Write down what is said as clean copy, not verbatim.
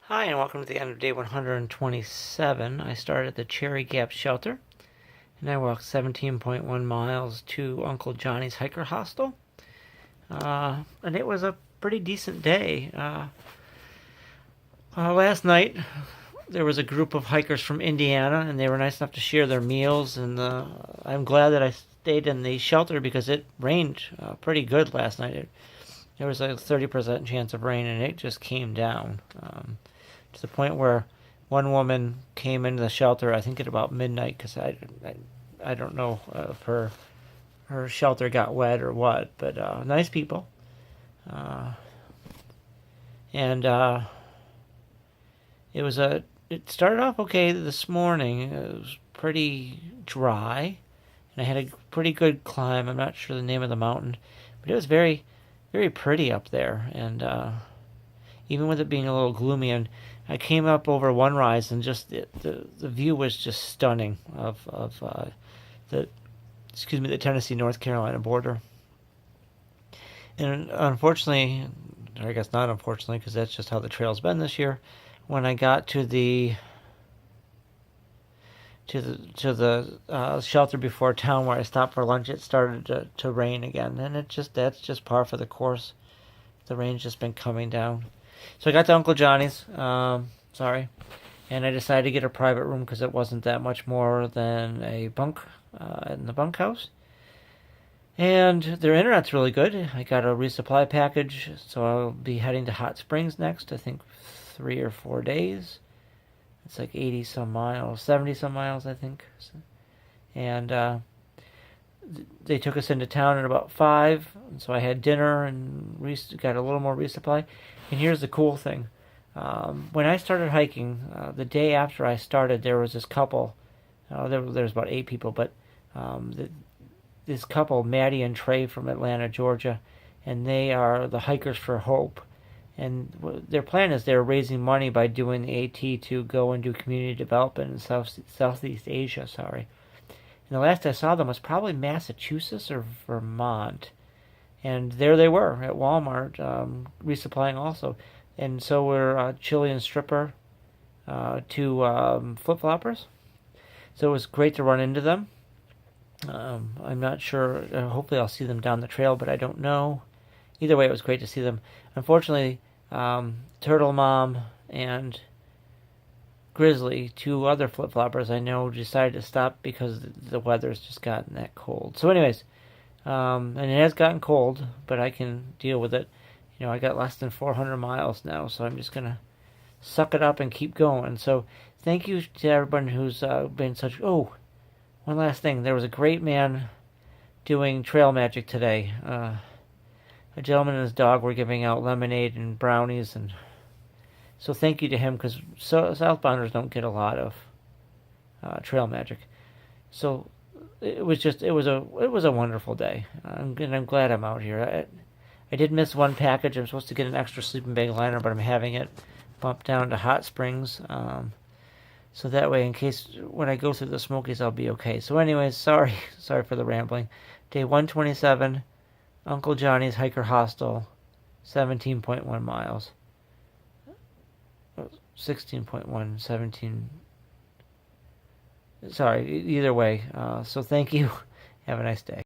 Hi, and welcome to the end of day 127. I started at the Cherry Gap Shelter, and I walked 17.1 miles to Uncle Johnny's Hiker Hostel. And it was a pretty decent day. Last night, there was a group of hikers from Indiana, and they were nice enough to share their meals. And I'm glad that I stayed in the shelter because it rained pretty good last night. There was a 30% chance of rain, and it just came down to the point where one woman came into the shelter, I think at about midnight, because I don't know if her shelter got wet or what, but nice people. And it started off okay this morning. It was pretty dry, and I had a pretty good climb. I'm not sure the name of the mountain, but it was very, very pretty up there. And even with it being a little gloomy, and I came up over one rise, and just the view was just stunning of the the Tennessee North Carolina border. And unfortunately, or I guess not unfortunately, because that's just how the trail's been this year. When I got to the shelter before town where I stopped for lunch, it started to rain again, and that's just par for the course. The rain's just been coming down. So I got to Uncle Johnny's, and I decided to get a private room because it wasn't that much more than a bunk in the bunkhouse. And their internet's really good. I got a resupply package, so I'll be heading to Hot Springs next, I think 3 or 4 days. It's like 80 some miles, 70 some miles, I think. And they took us into town at about 5, and so I had dinner and got a little more resupply. And here's the cool thing. When I started hiking, the day after I started, there was this couple. There was about 8 people, but this couple, Maddie and Trey from Atlanta, Georgia, and they are the Hikers for Hope. And their plan is they're raising money by doing the AT to go and do community development in Southeast Asia. And the last I saw them was probably Massachusetts or Vermont. And there they were at Walmart, resupplying also. And so were Chili and Stripper, 2 flip-floppers. So it was great to run into them. I'm not sure. Hopefully I'll see them down the trail, but I don't know. Either way, it was great to see them. Unfortunately, Turtle Mom and Grizzly, 2 other flip-floppers I know, decided to stop because the weather's just gotten that cold. So anyways, and it has gotten cold, but I can deal with it. I got less than 400 miles now, so I'm just going to suck it up and keep going. So thank you to everyone who's been such... Oh, one last thing. There was a great man doing trail magic today. A gentleman and his dog were giving out lemonade and brownies, and so thank you to him, because southbounders don't get a lot of trail magic. So it was a wonderful day, and I'm glad I'm out here. I did miss one package. I'm supposed to get an extra sleeping bag liner, but I'm having it bumped down to Hot Springs, so that way, in case when I go through the Smokies, I'll be okay. So anyways, sorry for the rambling. Day 127, Uncle Johnny's Hiker Hostel, 17.1 miles. 16.1, 17. Sorry, either way. So thank you. Have a nice day.